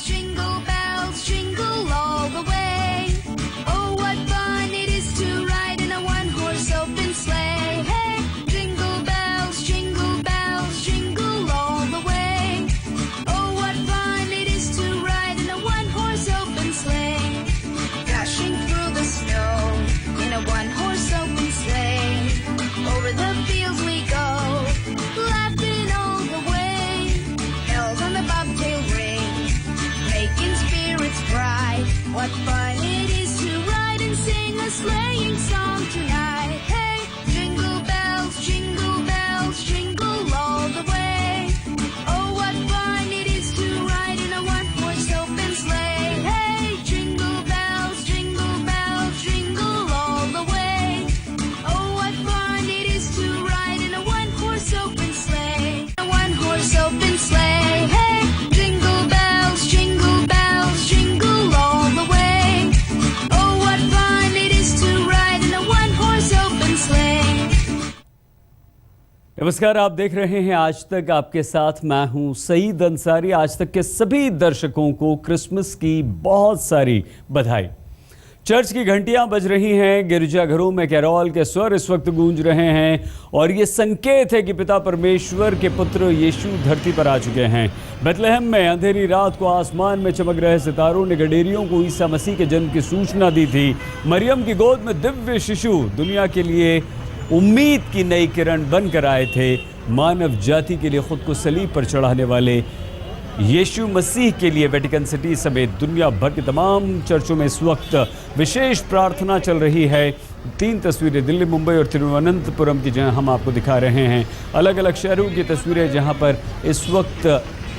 bells, jingle all the way. Oh, what fun it is to ride in a one-horse open sleigh. Hey, jingle bells, jingle all the way. Oh, what fun it is to ride in a one-horse open sleigh. Dashing through the snow in a one-horse open sleigh. Over the fields we go, laughing all the way. Bells on the bobtail ring, making spirits bright. What fun it is to ride and sing a sleighing song tonight. Hey, jingle bells, jingle all the way. Oh, what fun it is to ride in a one-horse open sleigh. Hey, jingle bells, jingle all the way. Oh, what fun it is to ride in a one-horse open sleigh. A one-horse open sleigh. Hey, jingle bells, jingle all the way. Oh, what fun it is to ride in a one-horse open sleigh. नमस्कार, आप देख रहे हैं आज तक। आपके साथ मैं हूं सईद अंसारी। आज तक के सभी दर्शकों को क्रिसमस की बहुत सारी बधाई। चर्च की घंटियां बज रही हैं, गिरजाघरों में कैरोल के स्वर इस वक्त गूंज रहे हैं और ये संकेत है कि पिता परमेश्वर के पुत्र यीशु धरती पर आ चुके हैं। बेथलेहम में अंधेरी रात को आसमान में चमक रहे सितारों ने गडेरियों को ईसा मसीह के जन्म की सूचना दी थी। मरियम की गोद में दिव्य शिशु दुनिया के लिए उम्मीद की नई किरण बनकर आए थे। मानव जाति के लिए खुद को सलीब पर चढ़ाने वाले यीशु मसीह के लिए वेटिकन सिटी समेत दुनिया भर के तमाम चर्चों में इस वक्त विशेष प्रार्थना चल रही है। 3 तस्वीरें दिल्ली, मुंबई और तिरुवनंतपुरम की जहां हम आपको दिखा रहे हैं। अलग अलग शहरों की तस्वीरें जहां पर इस वक्त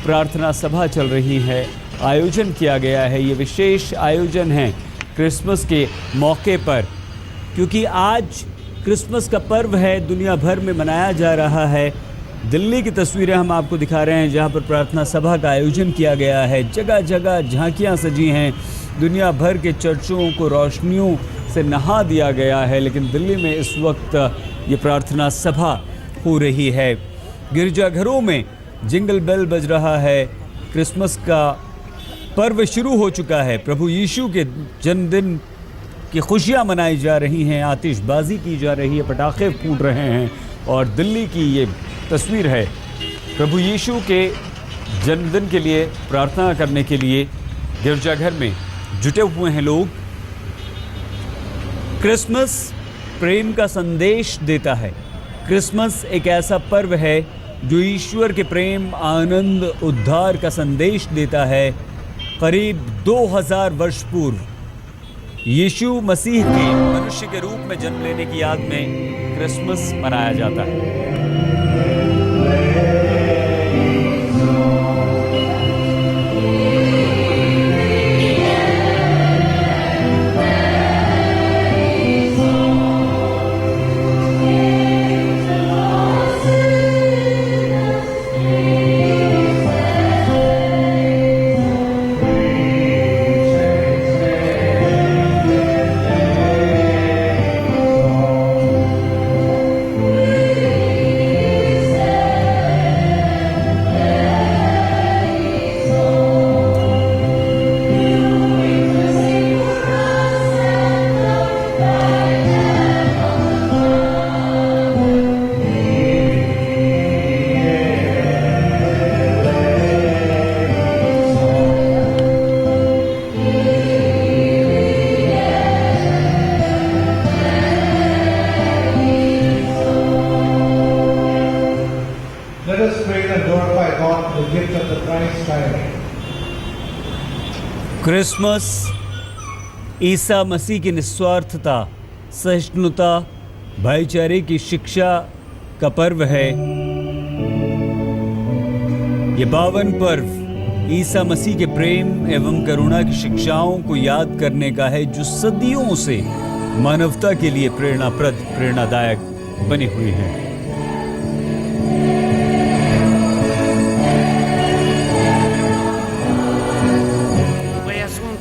प्रार्थना सभा चल रही है, आयोजन किया गया है। ये विशेष आयोजन है क्रिसमस के मौके पर, क्योंकि आज क्रिसमस का पर्व है, दुनिया भर में मनाया जा रहा है। दिल्ली की तस्वीरें हम आपको दिखा रहे हैं जहां पर प्रार्थना सभा का आयोजन किया गया है। जगह जगह झांकियां सजी हैं, दुनिया भर के चर्चों को रोशनियों से नहा दिया गया है। लेकिन दिल्ली में इस वक्त ये प्रार्थना सभा हो रही है। गिरजाघरों में जिंगल बेल बज रहा है। क्रिसमस का पर्व शुरू हो चुका है। प्रभु यीशु के जन्मदिन की खुशियाँ मनाई जा रही हैं, आतिशबाजी की जा रही है, पटाखे फूट रहे हैं। और दिल्ली की ये तस्वीर है, प्रभु यीशु के जन्मदिन के लिए प्रार्थना करने के लिए गिरजाघर में जुटे हुए हैं लोग। क्रिसमस प्रेम का संदेश देता है। क्रिसमस एक ऐसा पर्व है जो ईश्वर के प्रेम, आनंद, उद्धार का संदेश देता है। करीब 2000 वर्ष पूर्व यीशु मसीह के मनुष्य के रूप में जन्म लेने की याद में क्रिसमस मनाया जाता है। क्रिसमस ईसा मसीह की निस्वार्थता, सहिष्णुता, भाईचारे की शिक्षा का पर्व है। ये पावन पर्व ईसा मसीह के प्रेम एवं करुणा की शिक्षाओं को याद करने का है, जो सदियों से मानवता के लिए प्रेरणाप्रद, प्रेरणादायक बनी हुई है।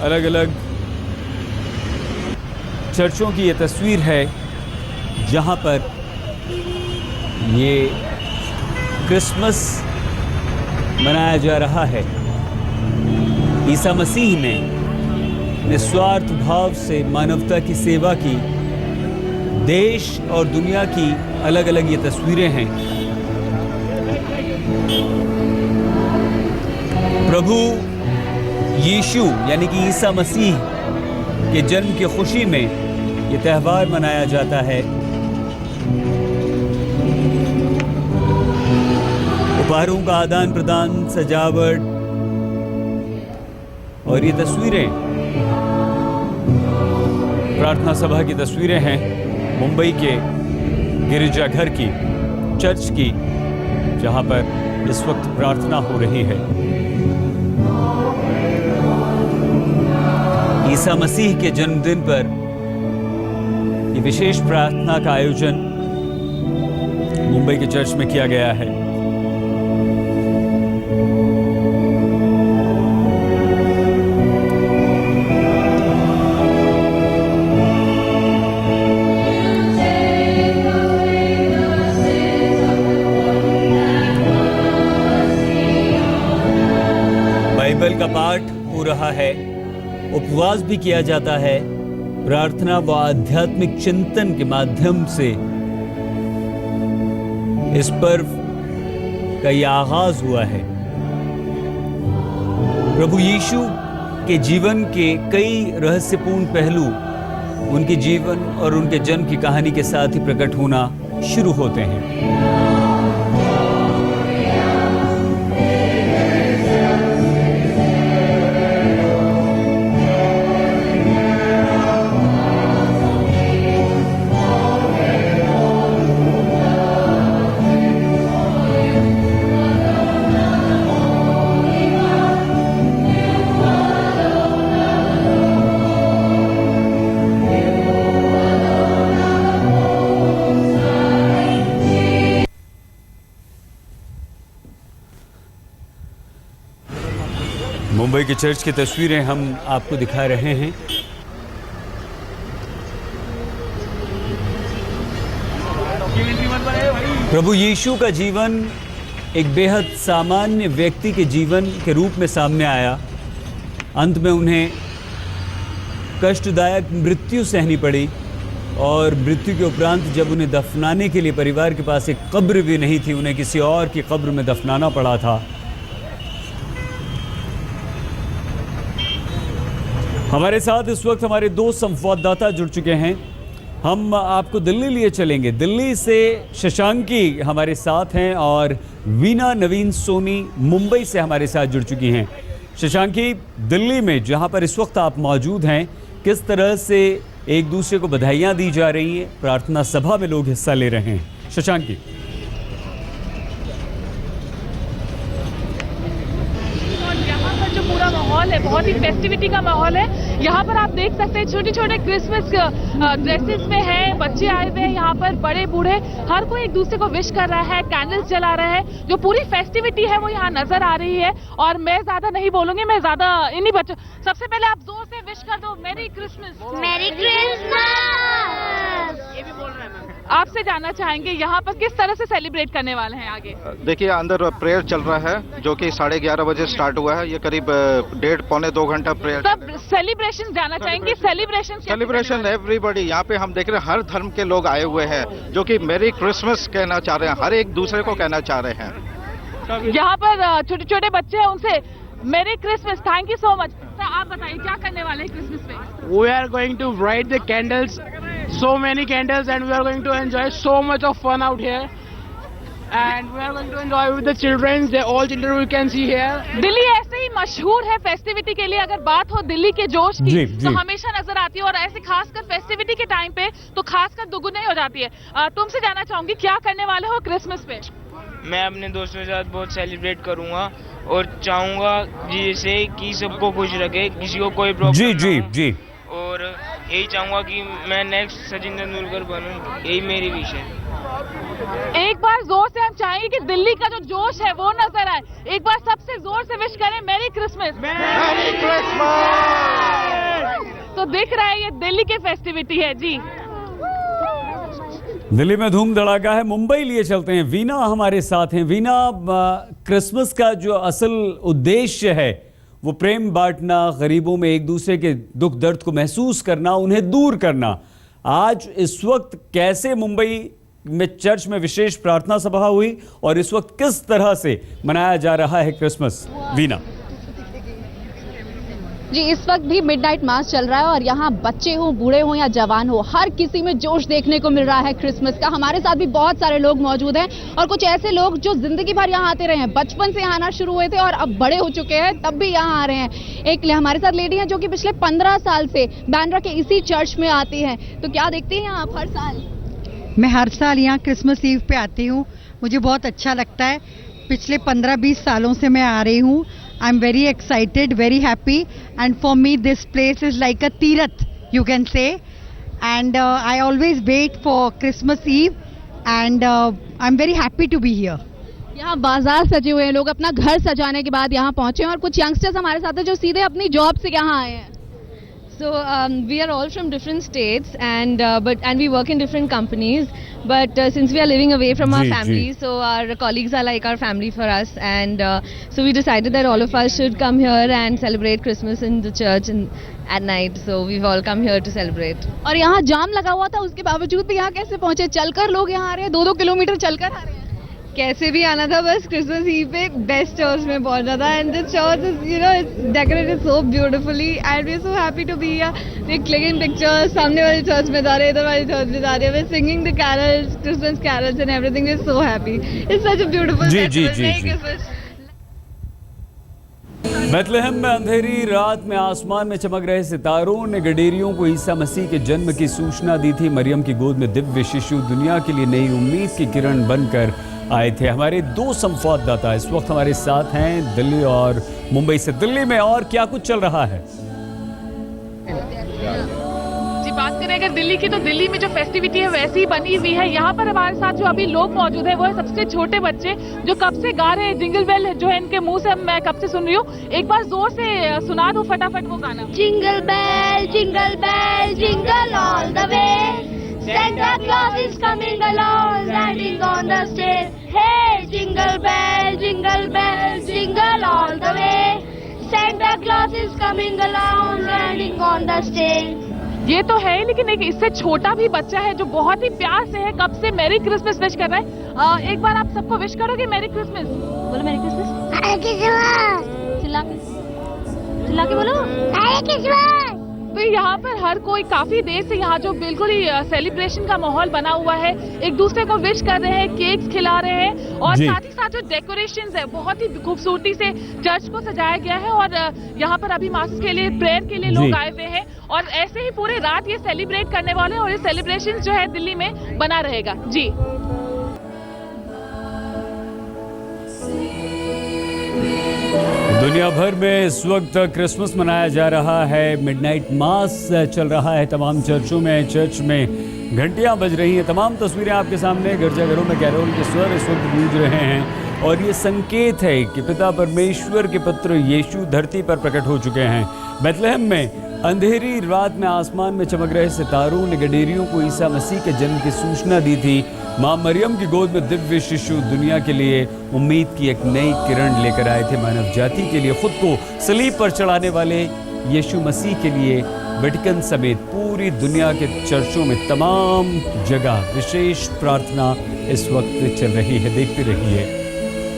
अलग अलग चर्चों की ये तस्वीर है जहां पर ये क्रिसमस मनाया जा रहा है। ईसा मसीह ने निस्वार्थ भाव से मानवता की सेवा की। देश और दुनिया की अलग अलग ये तस्वीरें हैं। प्रभु यीशु यानी कि ईसा मसीह के जन्म की खुशी में ये त्यौहार मनाया जाता है। उपहारों का आदान प्रदान, सजावट और ये तस्वीरें प्रार्थना सभा की तस्वीरें हैं मुंबई के गिरजाघर की, चर्च की, जहां पर इस वक्त प्रार्थना हो रही है। ईसा मसीह के जन्मदिन पर ये विशेष प्रार्थना का आयोजन मुंबई के चर्च में किया गया है। बाइबल का पाठ हो रहा है, उपवास भी किया जाता है। प्रार्थना व आध्यात्मिक चिंतन के माध्यम से इस पर्व का ये आगाज हुआ है। प्रभु यीशु के जीवन के कई रहस्यपूर्ण पहलू उनके जीवन और उनके जन्म की कहानी के साथ ही प्रकट होना शुरू होते हैं। मुंबई के चर्च की तस्वीरें हम आपको दिखा रहे हैं। प्रभु यीशु का जीवन एक बेहद सामान्य व्यक्ति के जीवन के रूप में सामने आया। अंत में उन्हें कष्टदायक मृत्यु सहनी पड़ी और मृत्यु के उपरांत जब उन्हें दफनाने के लिए परिवार के पास एक कब्र भी नहीं थी, उन्हें किसी और की कब्र में दफनाना पड़ा था। हमारे साथ इस वक्त हमारे दो संवाददाता जुड़ चुके हैं। हम आपको दिल्ली लिए चलेंगे। दिल्ली से शशांकी हमारे साथ हैं और वीना नवीन सोनी मुंबई से हमारे साथ जुड़ चुकी हैं। शशांकी, दिल्ली में जहां पर इस वक्त आप मौजूद हैं, किस तरह से एक दूसरे को बधाइयां दी जा रही हैं, प्रार्थना सभा में लोग हिस्सा ले रहे हैं। शशांकी। पूरा माहौल है, बहुत ही फेस्टिविटी का माहौल है। यहाँ पर आप देख सकते हैं छोटे छोटे क्रिसमस ड्रेसेस में हैं, बच्चे आए हुए हैं यहाँ पर, बड़े बूढ़े हर कोई एक दूसरे को विश कर रहा है, कैंडल्स जला रहा है। जो पूरी फेस्टिविटी है वो यहाँ नजर आ रही है। और मैं ज्यादा नहीं बोलूंगी, मैं ज्यादा इन्हीं बच्चों, सबसे पहले आप जोर से विश कर दो, मेरी क्रिसमस। मेरी क्रिसमस। ये भी बोल रहे हैं। आपसे जानना चाहेंगे यहाँ पर किस तरह से सेलिब्रेट करने वाले हैं आगे? देखिए, अंदर प्रेयर चल रहा है जो कि 11:30 बजे स्टार्ट हुआ है। ये करीब 1.5-2 घंटा प्रेयर। सब सेलिब्रेशन जाना चाहेंगे, सेलिब्रेशन एवरीबॉडी यहाँ पे हम देख रहे हैं, हर धर्म के लोग आए हुए हैं जो कि मेरी क्रिसमस कहना चाह रहे हैं, हर एक दूसरे को कहना चाह रहे हैं। यहाँ पर छोटे छोटे बच्चे हैं, उनसे मेरी Christmas. Thank you so much. Sir, आप बताइए क्या करने वाले हैं क्रिसमस पे? We are going to light the candles, so many candles, and we are going to enjoy so much of fun out here. And we are going to enjoy with the children. They all children we can see here. Delhi ऐसे ही मशहूर है festivity के लिए। अगर बात हो दिल्ली के जोश की जी, तो जी। हमेशा नजर आती है, और ऐसे खासकर फेस्टिविटी के टाइम पे तो खासकर दुगुनी हो जाती है। तुमसे जानना चाहूंगी क्या करने वाले हो क्रिसमस पे? मैं अपने दोस्तों के साथ बहुत सेलिब्रेट करूंगा और चाहूंगा जैसे कि सबको खुश रखे, किसी को कोई प्रॉब्लम जी जी ना हो। जी। और यही चाहूंगा कि मैं नेक्स्ट सचिन तेंदुलकर बनूं, यही मेरी विश है। एक बार जोर से हम चाहेंगे कि दिल्ली का जो जोश है वो नजर आए। एक बार सबसे जोर से विश करें, मेरी क्रिसमस। मेरी क्रिसमस। तो दिख रहा है ये दिल्ली की फेस्टिविटी है जी। दिल्ली में धूम धड़ाका है, मुंबई लिए चलते हैं। वीना हमारे साथ हैं। वीना, क्रिसमस का जो असल उद्देश्य है वो प्रेम बांटना, गरीबों में एक दूसरे के दुख दर्द को महसूस करना, उन्हें दूर करना। आज इस वक्त कैसे मुंबई में चर्च में विशेष प्रार्थना सभा हुई और इस वक्त किस तरह से मनाया जा रहा है क्रिसमस? वीना जी, इस वक्त भी मिडनाइट मास चल रहा है और यहाँ बच्चे हो, बूढ़े हो या जवान हो, हर किसी में जोश देखने को मिल रहा है क्रिसमस का। हमारे साथ भी बहुत सारे लोग मौजूद हैं और कुछ ऐसे लोग जो जिंदगी भर यहाँ आते रहे हैं, बचपन से यहाँ आना शुरू हुए थे और अब बड़े हो चुके हैं तब भी यहाँ आ रहे हैं। एक हमारे साथ लेडी है जो कि पिछले 15 साल से बांद्रा के इसी चर्च में आती है। तो क्या देखती हैं आप हर साल? मैं हर साल यहाँ क्रिसमस ईव पे आती हूँ, मुझे बहुत अच्छा लगता है। पिछले 15-20 सालों से मैं आ रही हूँ। I'm very excited, very happy, and for me this place is like a tirath, you can say. And I always wait for Christmas Eve, and I'm very happy to be here. यहाँ बाजार सजे हुए हैं, लोग अपना घर सजाने के बाद यहाँ पहुंचे हैं और कुछ यंगस्टर्स हमारे साथ हैं जो सीधे अपनी जॉब से यहाँ आए हैं। So we are all from different states and we work in different companies, but since we are living away from our families, so our colleagues are like our family for us, and so we decided that all of us should come here and celebrate Christmas in the church at night. So we've all come here to celebrate. और यहाँ जाम लगा हुआ था, उसके बावजूद भी यहाँ कैसे पहुंचे? चलकर लोग यहाँ आ रहे हैं, 2-2 किलोमीटर चलकर आ रहे हैं। कैसे भी आना था, बस क्रिसमस ईव पे बेस्ट चर्च में पहुंचना था। And the church is it's decorated so beautifully and we are so happy to be here. We clicking pictures, सामने वाली चर्च में जा रहे हैं, इधर वाली चर्च में जा रहे हैं। We singing the carols, Christmas carols and everything. We are so happy. It's such a beautiful festival. Bethlehem में अंधेरी रात में आसमान में चमक रहे सितारों ने गडेरियों को ईसा मसीह के जन्म की सूचना दी थी। मरियम की गोद में दिव्य शिशु दुनिया के लिए नई उम्मीद की किरण बनकर आए थे। हमारे 2 संवाददाता इस वक्त हमारे साथ हैं, दिल्ली और मुंबई से। दिल्ली में और क्या कुछ चल रहा है? जी, बात करें अगर दिल्ली की, तो दिल्ली में जो फेस्टिविटी है वैसी ही बनी हुई है। यहाँ पर हमारे साथ जो अभी लोग मौजूद है वो है सबसे छोटे बच्चे जो कब से गा रहे हैं। जिंगल बेल जो है इनके मुंह से मैं कब से सुन रही हूँ। एक बार जोर से सुना दो फटाफट वो गाना। Jingle bell, jingle all the way. Santa Claus is coming along, riding on the sleigh. Hey, jingle bell, jingle all the way. Santa Claus is coming along, riding on the sleigh. ये तो है, लेकिन एक इससे छोटा भी बच्चा है जो बहुत ही प्यार से है, कब से मैरी क्रिसमस विश कर रहा है। एक बार आप सबको विश करोगे मैरी क्रिसमस? बोलो मैरी क्रिसमस। चिल्ला के बोलो मैरी क्रिसमस। तो यहाँ पर हर कोई काफी देर से यहाँ जो बिल्कुल ही सेलिब्रेशन का माहौल बना हुआ है, एक दूसरे को विश कर रहे हैं, केक्स खिला रहे हैं और साथ ही साथ जो डेकोरेशंस है बहुत ही खूबसूरती से चर्च को सजाया गया है। और यहाँ पर अभी मास के लिए, प्रेयर के लिए लोग आए हुए हैं और ऐसे ही पूरे रात ये सेलिब्रेट करने वाले हैं और ये सेलिब्रेशन जो है दिल्ली में बना रहेगा। जी, दुनिया भर में इस वक्त क्रिसमस मनाया जा रहा है। मिडनाइट मास चल रहा है तमाम चर्चों में। चर्च में घंटियां बज रही हैं। तमाम तस्वीरें आपके सामने। गिरजाघरों में कैरोल के स्वर इस वक्त गूंज रहे हैं और ये संकेत है कि पिता परमेश्वर के पुत्र यीशु धरती पर प्रकट हो चुके हैं। बेथलेहम में अंधेरी रात में आसमान में चमक रहे सितारों ने गडेरियों को ईसा मसीह के जन्म की सूचना दी थी। मां मरियम की गोद में दिव्य शिशु दुनिया के लिए उम्मीद की एक नई किरण लेकर आए थे। मानव जाति के लिए खुद को सलीब पर चढ़ाने वाले यीशु मसीह के लिए वेटिकन समेत पूरी दुनिया के चर्चों में तमाम जगह विशेष प्रार्थना इस वक्त चल रही है। देखते रहिए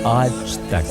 आज तक।